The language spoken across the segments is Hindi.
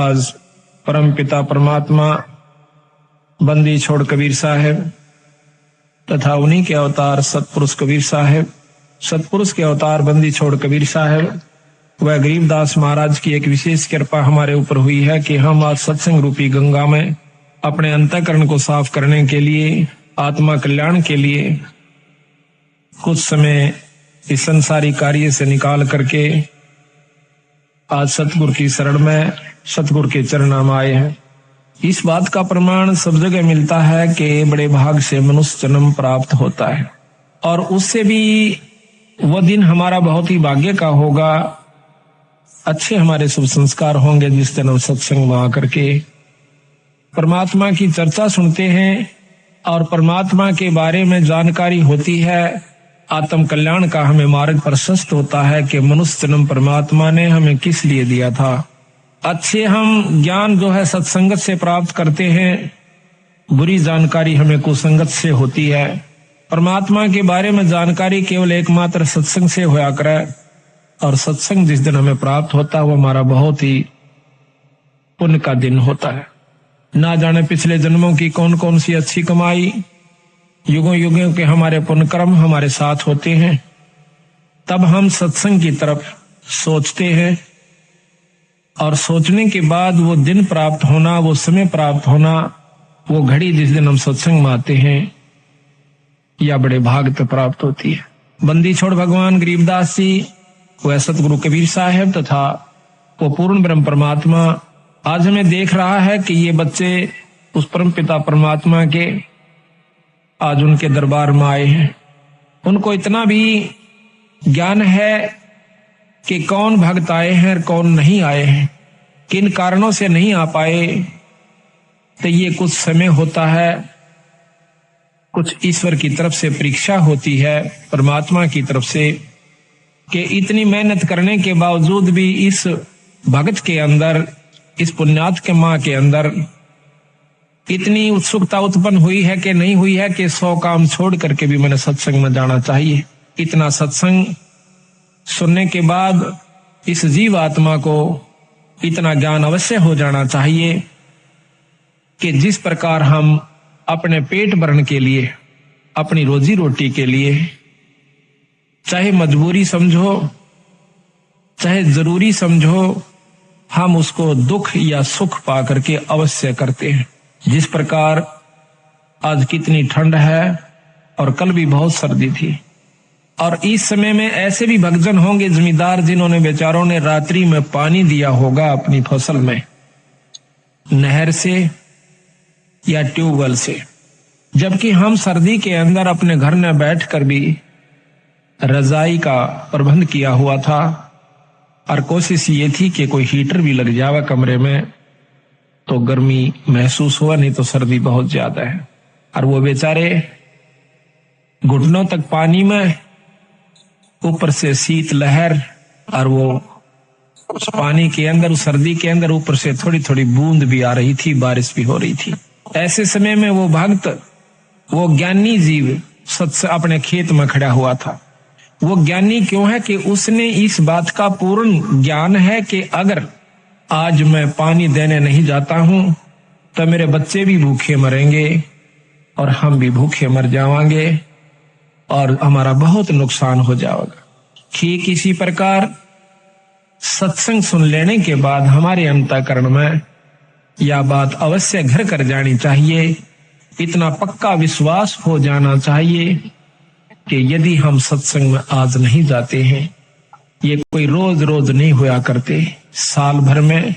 आज परम पिता परमात्मा बंदी छोड़ कबीर साहब तथा उन्हीं के अवतार सतपुरुष कबीर साहब, सतपुरुष के अवतार बंदी छोड़ कबीर साहब वह गरीबदास महाराज की एक विशेष कृपा हमारे ऊपर हुई है कि हम आज सत्संग रूपी गंगा में अपने अंतःकरण को साफ करने के लिए, आत्मा कल्याण के लिए कुछ समय इस संसारी कार्य से निकाल करके आज सतगुरु की शरण में, सतगुरु के चरणों में आए हैं। इस बात का प्रमाण सब जगह मिलता है कि बड़े भाग से मनुष्य जन्म प्राप्त होता है और उससे भी वह दिन हमारा बहुत ही भाग्य का होगा, अच्छे हमारे शुभ संस्कार होंगे जिस दिन हम सत्संग में आकर के परमात्मा की चर्चा सुनते हैं और परमात्मा के बारे में जानकारी होती है। आत्म कल्याण का हमें मार्ग प्रशस्त होता है कि मनुष्य जन्म परमात्मा ने हमें किस लिए दिया था। अच्छे हम ज्ञान जो है सत्संगत से प्राप्त करते हैं, बुरी जानकारी हमें कुसंगत से होती है। परमात्मा के बारे में जानकारी केवल एकमात्र सत्संग से होया करे और सत्संग जिस दिन हमें प्राप्त होता है वो हमारा बहुत ही पुण्य का दिन होता है। ना जाने पिछले जन्मों की कौन कौन सी अच्छी कमाई, युगों युगों के हमारे पुण्य कर्म हमारे साथ होते हैं, तब हम सत्संग की तरफ सोचते हैं और सोचने के बाद वो दिन प्राप्त होना, वो समय प्राप्त होना, वो घड़ी जिस दिन हम सत्संग में आते हैं या बड़े भाग तक प्राप्त होती है। बंदी छोड़ भगवान गरीबदास जी, वह सतगुरु कबीर साहब तथा वो पूर्ण ब्रह्म परमात्मा आज हमें देख रहा है कि ये बच्चे उस परम पिता परमात्मा के आज उनके दरबार में आए हैं। उनको इतना भी ज्ञान है कि कौन भक्त आए हैं और कौन नहीं आए हैं, किन कारणों से नहीं आ पाए। तो ये कुछ समय होता है, कुछ ईश्वर की तरफ से परीक्षा होती है, परमात्मा की तरफ से, कि इतनी मेहनत करने के बावजूद भी इस भक्त के अंदर, इस पुण्यात्मा के अंदर इतनी उत्सुकता उत्पन्न हुई है कि नहीं हुई है कि 100 काम छोड़ करके भी मैंने सत्संग में जाना चाहिए। इतना सत्संग सुनने के बाद इस जीव आत्मा को इतना ज्ञान अवश्य हो जाना चाहिए कि जिस प्रकार हम अपने पेट भरण के लिए, अपनी रोजी रोटी के लिए, चाहे मजबूरी समझो चाहे जरूरी समझो, हम उसको दुख या सुख पा करके अवश्य करते हैं। जिस प्रकार आज कितनी ठंड है और कल भी बहुत सर्दी थी, और इस समय में ऐसे भी भक्तजन होंगे जमींदार जिन्होंने बेचारों ने रात्रि में पानी दिया होगा अपनी फसल में, नहर से या ट्यूबवेल से, जबकि हम सर्दी के अंदर अपने घर में बैठकर भी रजाई का प्रबंध किया हुआ था और कोशिश ये थी कि कोई हीटर भी लग जावे कमरे में तो गर्मी महसूस हुआ, नहीं तो सर्दी बहुत ज्यादा है। और वो बेचारे घुटनों तक पानी में, ऊपर से शीत लहर, और वो उस पानी के अंदर, उस सर्दी के अंदर ऊपर से थोड़ी थोड़ी बूंद भी आ रही थी, बारिश भी हो रही थी। ऐसे समय में वो भक्त, वो ज्ञानी जीव सत्य अपने खेत में खड़ा हुआ था। वो ज्ञानी क्यों है कि उसने इस बात का पूर्ण ज्ञान है कि अगर आज मैं पानी देने नहीं जाता हूं तो मेरे बच्चे भी भूखे मरेंगे और हम भी भूखे मर जाएंगे और हमारा बहुत नुकसान हो जाएगा। ठीक इसी प्रकार सत्संग सुन लेने के बाद हमारे अंतःकरण में यह बात अवश्य घर कर जानी चाहिए, इतना पक्का विश्वास हो जाना चाहिए कि यदि हम सत्संग में आज नहीं जाते हैं, ये कोई रोज रोज नहीं हुआ करते, साल भर में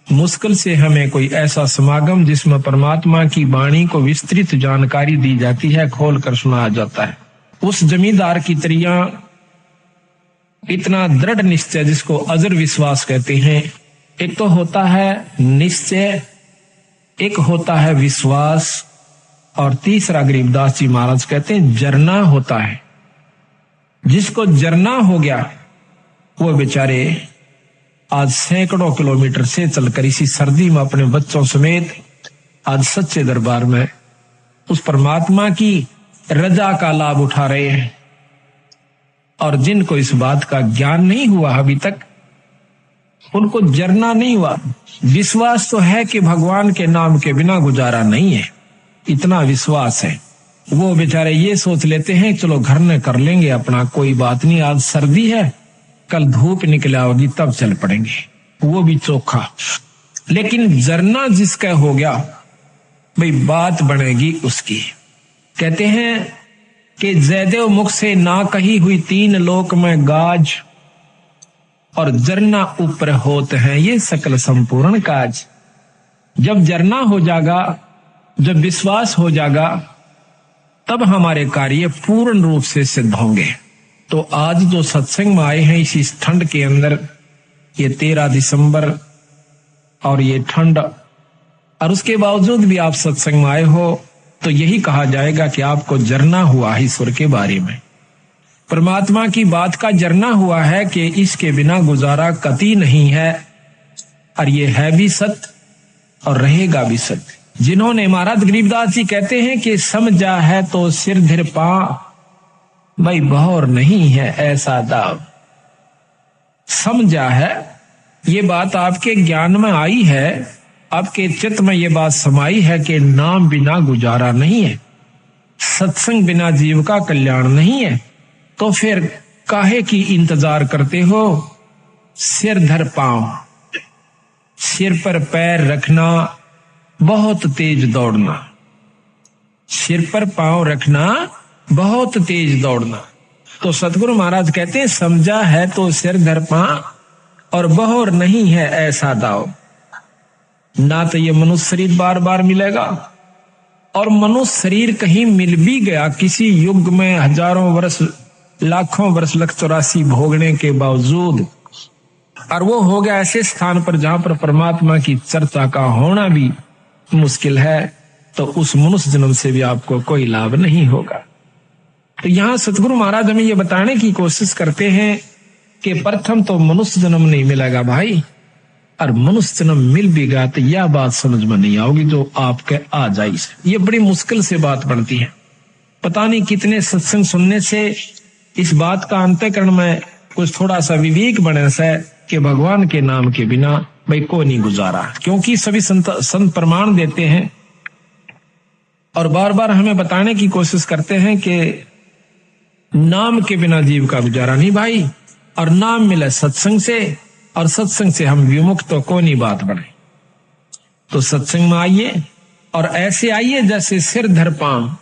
मुश्किल से हमें कोई ऐसा समागम जिसमें परमात्मा की वाणी को विस्तृत जानकारी दी जाती है, खोल कर सुनाया जाता है। उस जमींदार की तरह इतना दृढ़ निश्चय जिसको अजर विश्वास कहते हैं, एक तो होता है निश्चय, एक होता है विश्वास, और तीसरा गरीबदास जी महाराज कहते हैं जरना होता है। जिसको जरना हो गया वो बेचारे आज सैकड़ों किलोमीटर से चलकर इसी सर्दी में अपने बच्चों समेत आज सच्चे दरबार में उस परमात्मा की रजा का लाभ उठा रहे हैं। और जिनको इस बात का ज्ञान नहीं हुआ अभी तक उनको जरना नहीं हुआ। विश्वास तो है कि भगवान के नाम के बिना गुजारा नहीं है, इतना विश्वास है। वो बेचारे ये सोच लेते हैं चलो घर में कर लेंगे अपना, कोई बात नहीं, आज सर्दी है कल धूप निकल आओगी तब चल पड़ेंगे, वो भी चोखा। लेकिन जरना जिसका हो गया भाई बात बनेगी उसकी। कहते हैं कि जयदेव मुख से ना कही हुई 3 लोक में गाज, और जरना ऊपर होते हैं ये सकल संपूर्ण काज। जब जरना हो जाएगा, जब विश्वास हो जाएगा, तब हमारे कार्य पूर्ण रूप से सिद्ध होंगे। तो आज जो सत्संग में आए हैं इस ठंड के अंदर, ये 13 दिसंबर और ये ठंड, और उसके बावजूद भी आप सत्संग में आए हो, तो यही कहा जाएगा कि आपको जरना हुआ है ईश्वर के बारे में, परमात्मा की बात का जरना हुआ है कि इसके बिना गुजारा कतई नहीं है, और ये है भी सत्य और रहेगा भी सत्य। जिन्होंने, महाराज गरीबदास जी कहते हैं कि समझा है तो सिर धर पा, भाई बहौर नहीं है ऐसा दाव। समझा है, ये बात आपके ज्ञान में आई है, आपके चित्त में ये बात समाई है कि नाम बिना गुजारा नहीं है, सत्संग बिना जीव का कल्याण नहीं है, तो फिर काहे की इंतजार करते हो। सिर धर पांव, सिर पर पैर रखना, बहुत तेज दौड़ना। सिर पर पांव रखना, बहुत तेज दौड़ना। तो सतगुरु महाराज कहते हैं समझा है तो सिर धर पांव, और बहौर नहीं है ऐसा दाव। ना तो ये मनुष्य शरीर बार बार मिलेगा, और मनुष्य शरीर कहीं मिल भी गया किसी युग में, हजारों वर्ष लाखों वर्ष लख 84 भोगने के बावजूद, और वो हो गया ऐसे स्थान पर जहां पर परमात्मा की चर्चा का होना भी मुश्किल है, तो उस मनुष्य जन्म से भी आपको कोई लाभ नहीं होगा। तो यहां सतगुरु महाराज हमें ये बताने की कोशिश करते हैं कि प्रथम तो मनुष्य जन्म नहीं मिलेगा भाई, और मनुष्य जन्म मिल भी गया तो यह बात समझ में नहीं आओगी जो आपके आ जाए। ये बड़ी मुश्किल से बात बनती है। पता नहीं कितने सत्संग सुनने से इस बात का अंतःकरण में कुछ थोड़ा सा विवेक बने से कि भगवान के नाम के बिना भाई को नहीं गुजारा, क्योंकि सभी संत प्रमाण देते हैं और बार बार हमें बताने की कोशिश करते हैं कि नाम के बिना जीव का गुजारा नहीं भाई, और नाम मिले सत्संग से, और सत्संग से हम विमुक्त तो को नहीं बात बने। तो सत्संग में आइए और ऐसे आइए जैसे सिर धर पांव,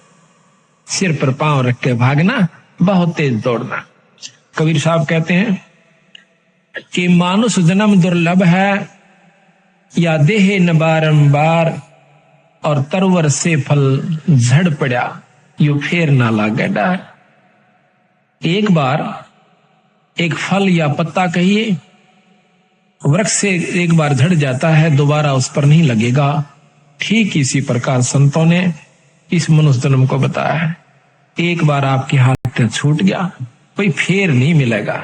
सिर पर पांव रख के भागना, बहुत तेज दौड़ना। कबीर साहब कहते हैं कि मानुष जन्म दुर्लभ है, या देहे न बारंबार, और तरवर से फल झड़ पड़ा, यू फेर ना लागे डार। एक बार एक फल या पत्ता कहिए वृक्ष से एक बार झड़ जाता है, दोबारा उस पर नहीं लगेगा। ठीक इसी प्रकार संतों ने इस मनुष्य जन्म को बताया है, एक बार आपके हाथ से छूट गया कोई फेर नहीं मिलेगा।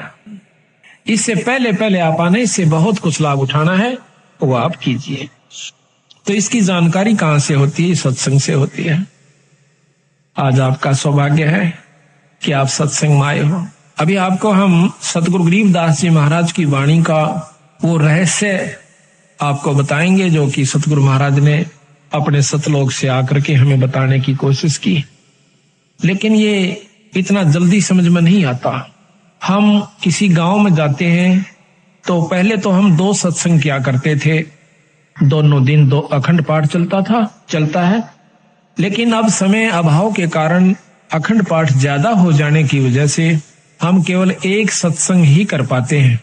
इससे पहले पहले आप आने से बहुत कुछ लाभ उठाना है, वो आप कीजिए। तो इसकी जानकारी कहां से होती है? सत्संग से होती है। आज आपका सौभाग्य है कि आप सत्संग में आए हो। अभी आपको हम सतगुरु गरीबदास जी महाराज की वाणी का वो रहस्य आपको बताएंगे जो कि सतगुरु महाराज ने अपने सतलोक से आकर के हमें बताने की कोशिश की, लेकिन ये इतना जल्दी समझ में नहीं आता। हम किसी गांव में जाते हैं तो पहले तो हम 2 सत्संग किया करते थे, दोनों दिन 2 अखंड पाठ चलता है, लेकिन अब समय अभाव के कारण अखंड पाठ ज्यादा हो जाने की वजह से हम केवल 1 सत्संग ही कर पाते हैं।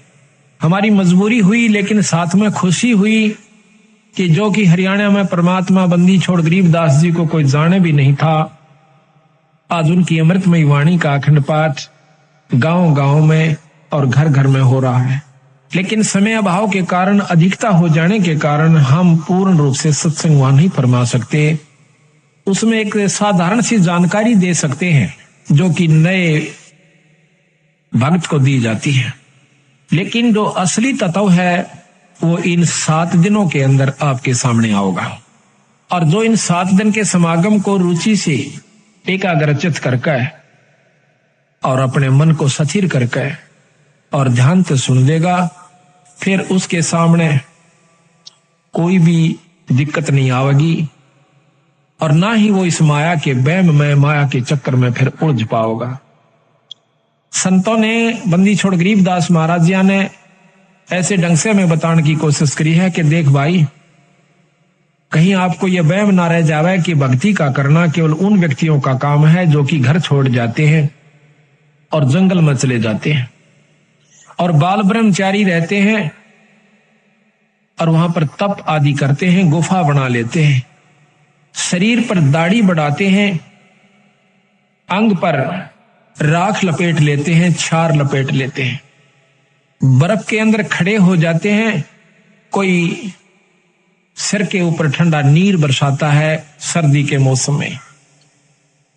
हमारी मजबूरी हुई, लेकिन साथ में खुशी हुई कि जो कि हरियाणा में परमात्मा बंदी छोड़ गरीबदास जी को कोई जाने भी नहीं था, आज उनकी अमृतमयी वाणी का अखंड पाठ गांव गांव में और घर घर में हो रहा है। लेकिन समय अभाव के कारण, अधिकता हो जाने के कारण हम पूर्ण रूप से सत्संग वहां नहीं फरमा सकते। उसमें एक साधारण सी जानकारी दे सकते हैं जो कि नए भक्त को दी जाती है, लेकिन जो असली तत्व है वो इन 7 दिनों के अंदर आपके सामने आओगा। और जो इन 7 दिन के समागम को रुचि से एकाग्रचित करके और अपने मन को स्थिर करके और ध्यान से सुन लेगा, फिर उसके सामने कोई भी दिक्कत नहीं आवेगी और ना ही वो इस माया के वहम में, माया के चक्कर में फिर उलझ पाओगा। संतों ने, बंदी छोड़ गरीबदास महाराज जी ने ऐसे ढंग से हमें बताने की कोशिश करी है कि देख भाई, कहीं आपको यह वहम ना रह जावे कि भक्ति का करना केवल उन व्यक्तियों का काम है जो कि घर छोड़ जाते हैं और जंगल में चले जाते हैं और बाल ब्रह्मचारी रहते हैं और वहां पर तप आदि करते हैं, गुफा बना लेते हैं, शरीर पर दाढ़ी बढ़ाते हैं, अंग पर राख लपेट लेते हैं, छार लपेट लेते हैं, बर्फ के अंदर खड़े हो जाते हैं, कोई सिर के ऊपर ठंडा नीर बरसाता है सर्दी के मौसम में,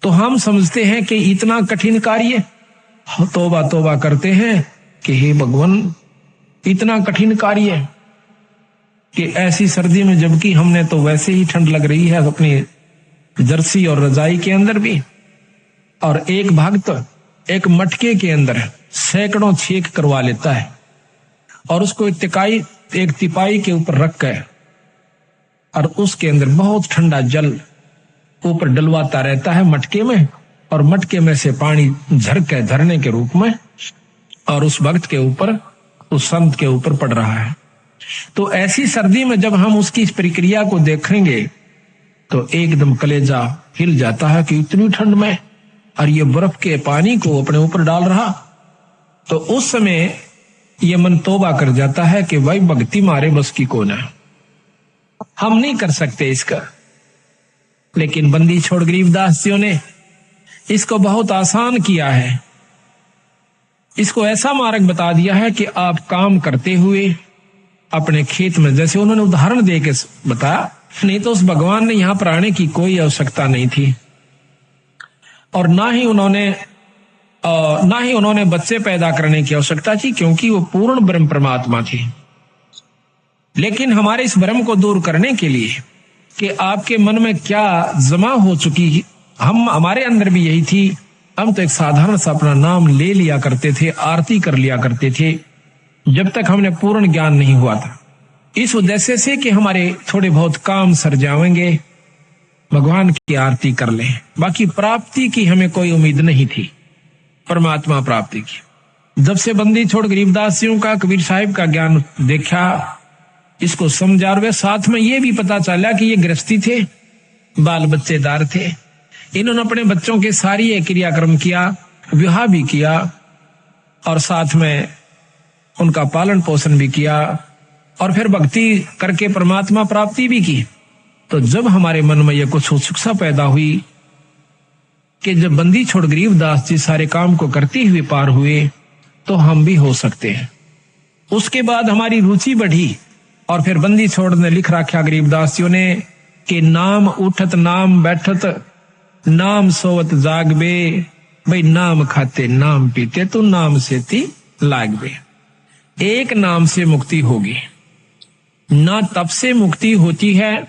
तो हम समझते हैं कि इतना कठिन कार्य, तौबा तौबा करते हैं कि हे भगवान, इतना कठिन कार्य कि ऐसी सर्दी में, जबकि हमने तो वैसे ही ठंड लग रही है अपनी जर्सी और रजाई के अंदर भी, और एक भक्त एक मटके के अंदर सैकड़ों छेक करवा लेता है और उसको एक तिपाई के ऊपर रख कर और उसके अंदर बहुत ठंडा जल ऊपर डलवाता रहता है मटके में, और मटके में से पानी झरक के झरने के रूप में और उस भक्त के ऊपर, उस संत के ऊपर पड़ रहा है। तो ऐसी सर्दी में जब हम उसकी इस प्रक्रिया को देखेंगे तो एकदम कलेजा हिल जाता है कि इतनी ठंड में और ये बर्फ के पानी को अपने ऊपर डाल रहा। तो उस समय ये मन तौबा कर जाता है कि भाई भक्ति मारे बस की कौन है, हम नहीं कर सकते इसका। लेकिन बंदी छोड़ गरीबदास जियों ने इसको बहुत आसान किया है, इसको ऐसा मार्ग बता दिया है कि आप काम करते हुए अपने खेत में, जैसे उन्होंने उदाहरण दे के बताया, नहीं तो उस भगवान ने यहां पर आने की कोई आवश्यकता नहीं थी और ना ही उन्होंने बच्चे पैदा करने की आवश्यकता थी, क्योंकि वो पूर्ण ब्रह्म परमात्मा थी। लेकिन हमारे इस भ्रम को दूर करने के लिए कि आपके मन में क्या जमा हो चुकी, हमारे अंदर भी यही थी, हम तो एक साधारण सा अपना नाम ले लिया करते थे, आरती कर लिया करते थे जब तक हमने पूर्ण ज्ञान नहीं हुआ था, इस उद्देश्य से कि हमारे थोड़े बहुत काम सर जाएंगे, भगवान की आरती कर लें, बाकी प्राप्ति की हमें कोई उम्मीद नहीं थी, परमात्मा प्राप्ति की। जब से बंदी छोड़ गरीबदासियों का, कबीर साहिब का ज्ञान देखा, इसको समझा, और वे साथ में ये भी पता चला कि ये गृहस्थी थे, बाल बच्चेदार थे, इन्होंने अपने बच्चों के सारी क्रियाक्रम किया, विवाह भी किया और साथ में उनका पालन पोषण भी किया और फिर भक्ति करके परमात्मा प्राप्ति भी की। तो जब हमारे मन में यह कुछ उत्सुकता पैदा हुई कि जब बंदी छोड़ गरीबदास जी सारे काम को करते हुए पार हुए तो हम भी हो सकते हैं। उसके बाद हमारी रुचि बढ़ी और फिर बंदी छोड़ ने लिख रखा गरीबदासियों ने कि नाम उठत नाम बैठत नाम सोवत जागबे, भाई नाम खाते नाम पीते तो नाम से ती लागबे। एक नाम से मुक्ति होगी, ना तप से मुक्ति होती है,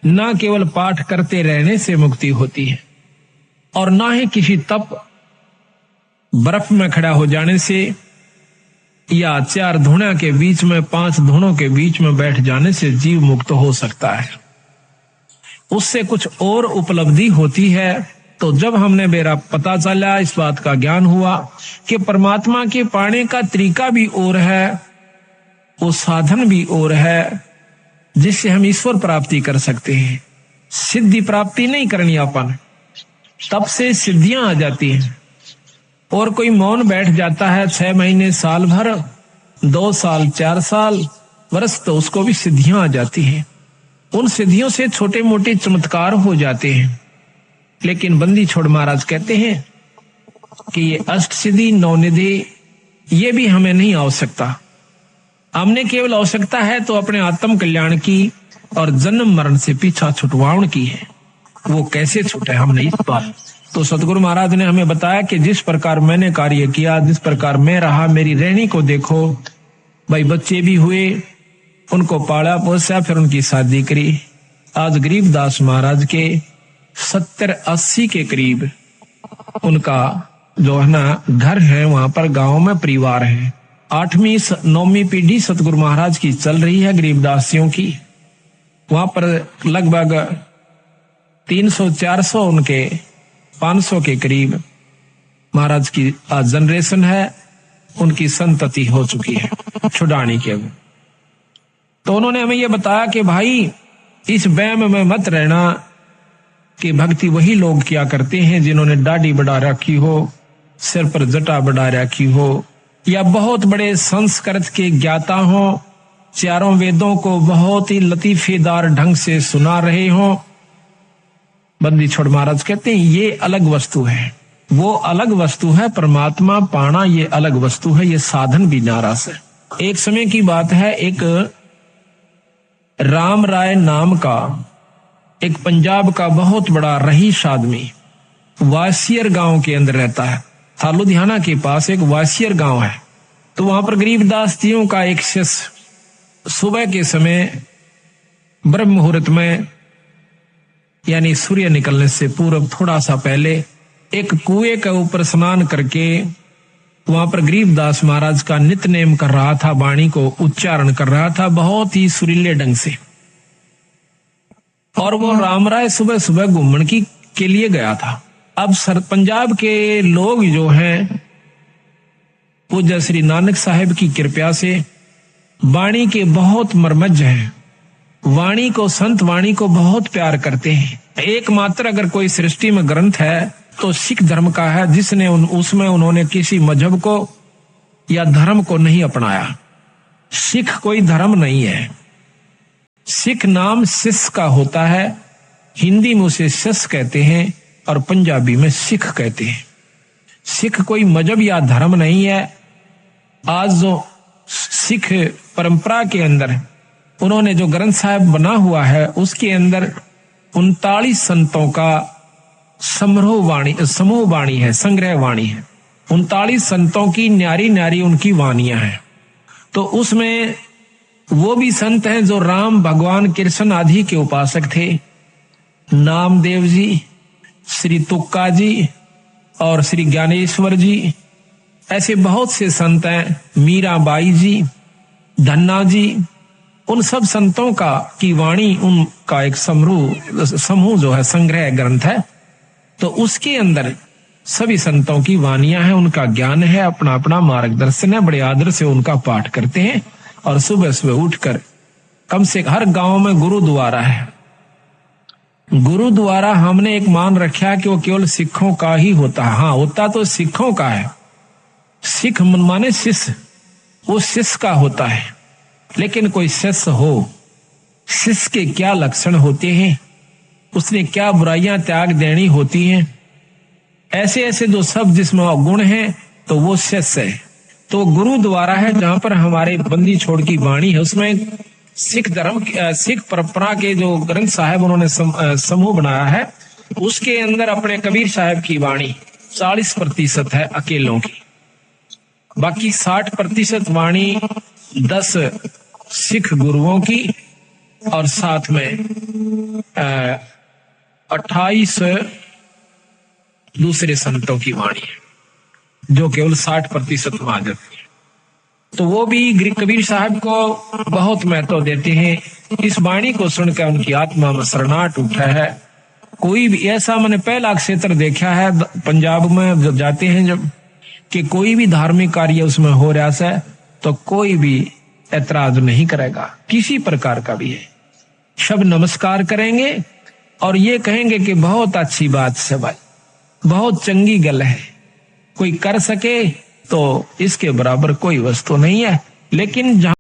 ना केवल पाठ करते रहने से मुक्ति होती है, और ना ही किसी तप बर्फ में खड़ा हो जाने से या 4 धुना के बीच में 5 धुनों के बीच में बैठ जाने से जीव मुक्त हो सकता है। उससे कुछ और उपलब्धि होती है। तो जब हमने मेरा पता चला, इस बात का ज्ञान हुआ कि परमात्मा के पाने का तरीका भी और है, वो साधन भी और है जिससे हम ईश्वर प्राप्ति कर सकते हैं। सिद्धि प्राप्ति नहीं करनी अपन, तब से सिद्धियां आ जाती हैं। और कोई मौन बैठ जाता है 6 महीने, साल भर, 2 साल, 4 साल, वर्ष, तो उसको भी सिद्धियां आ जाती हैं। उन सिद्धियों से छोटे मोटे चमत्कार हो जाते हैं। लेकिन बंदी छोड़ महाराज कहते हैं कि ये अष्ट सिद्धि 9 निधि ये भी हमें नहीं आवश्यकता। हमने केवल आवश्यकता है तो अपने आत्म कल्याण की और जन्म मरण से पीछा छुटवाउन की है। वो कैसे छूटे हमने इस बात, तो सतगुरु महाराज ने हमें बताया कि जिस प्रकार मैंने कार्य किया, जिस प्रकार मैं रहा, मेरी रहनी को देखो भाई। बच्चे भी हुए, उनको पाला पोसा, फिर उनकी शादी करी। आज गरीबदास महाराज के 70-80 के करीब उनका जो है ना घर है, वहां पर गांव में परिवार है। 8वीं 9वीं पीढ़ी सतगुरु महाराज की चल रही है, गरीबदासियों की। वहां पर लगभग 300-400 उनके 500 के करीब महाराज की जनरेशन है, उनकी संतति हो चुकी है छुड़ाने के। तो उन्होंने हमें यह बताया कि भाई इस वहम में मत रहना कि भक्ति वही लोग किया करते हैं जिन्होंने दाढ़ी बढ़ा रखी हो, सिर पर जटा बढ़ा रखी हो, या बहुत बड़े संस्कृत के ज्ञाता हो, चारों वेदों को बहुत ही लतीफेदार ढंग से सुना रहे हो। बंदी छोड़ महाराज कहते हैं ये अलग वस्तु है, वो अलग वस्तु है। परमात्मा पाना ये अलग वस्तु है, ये साधन भी नाराज है। एक समय की बात है, एक राम राय नाम का एक पंजाब का बहुत बड़ा रईस आदमी वासियर गांव के अंदर रहता है। था लुधियाना के पास एक वासियर गांव है। तो वहां पर गरीबदासियों का एक शिष्य सुबह के समय ब्रह्म मुहूर्त में, यानी सूर्य निकलने से पूर्व थोड़ा सा पहले, एक कुएं के ऊपर स्नान करके वहां पर गरीबदास महाराज का नित्यनेम कर रहा था, वाणी को उच्चारण कर रहा था बहुत ही सुरीले ढंग से। और वो रामराय सुबह सुबह घूमने के लिए गया था। अब पंजाब के लोग जो हैं पूज्य श्री नानक साहिब की कृपा से वाणी के बहुत मर्मज्ज हैं, वाणी को, संत वाणी को बहुत प्यार करते हैं। एकमात्र अगर कोई सृष्टि में ग्रंथ है तो सिख धर्म का है, जिसने उसमें उन्होंने किसी मजहब को या धर्म को नहीं अपनाया। सिख कोई धर्म नहीं है। सिख नाम सिस का होता है, हिंदी में उसे सिस कहते हैं और पंजाबी में सिख कहते हैं। सिख कोई मजहब या धर्म नहीं है। आज जो सिख परंपरा के अंदर उन्होंने जो ग्रंथ साहिब बना हुआ है, उसके अंदर 39 संतों का समूह वाणी है, संग्रह वाणी है। 39 संतों की न्यारी न्यारी उनकी वाणियां हैं। तो उसमें वो भी संत हैं जो राम, भगवान, कृष्ण आदि के उपासक थे। नामदेव जी, श्री तुक्का जी और श्री ज्ञानेश्वर जी, ऐसे बहुत से संत हैं। मीराबाई जी, धन्ना जी, उन सब संतों का की वाणी, उनका एक समूह जो है, संग्रह ग्रंथ है। तो उसके अंदर सभी संतों की वाणियां हैं, उनका ज्ञान है, अपना अपना मार्गदर्शन है। बड़े आदर से उनका पाठ करते हैं। और सुबह सुबह उठकर, कम से हर गांव में गुरुद्वारा है। गुरुद्वारा हमने एक मान रखा है कि वो केवल सिखों का ही होता है। हाँ, होता तो सिखों का है। सिख माने शिष्य, वो शिष्य का होता है। लेकिन कोई शिष्य हो, शिष्य के क्या लक्षण होते हैं, उसने क्या बुराइयां त्याग देनी होती हैं, ऐसे ऐसे जो सब जिसमें गुण हैं, तो वो शिष्य है। तो गुरुद्वारा है जहां पर हमारे बंदी छोड़ की वाणी है। उसमें सिख धर्म, सिख परंपरा के जो ग्रंथ साहिब उन्होंने समूह बनाया है, उसके अंदर अपने कबीर साहब की वाणी 40% है अकेलों की। बाकी 60% वाणी 10 सिख गुरुओं की और साथ में 28 दूसरे संतों की वाणी है, जो केवल 60% में आ जाती है। तो वो भी कबीर साहब को बहुत महत्व देते हैं। इस वाणी को सुनकर उनकी आत्मा में शरणाहट उठा है। कोई भी ऐसा, मैंने पहला क्षेत्र देखा है पंजाब में जब जाते हैं, जब कि कोई भी धार्मिक कार्य उसमें हो रहा है तो कोई भी ऐतराज नहीं करेगा, किसी प्रकार का भी है। सब नमस्कार करेंगे और ये कहेंगे कि बहुत अच्छी बात है भाई, बहुत चंगी गल है, कोई कर सके तो इसके बराबर कोई वस्तु नहीं है। लेकिन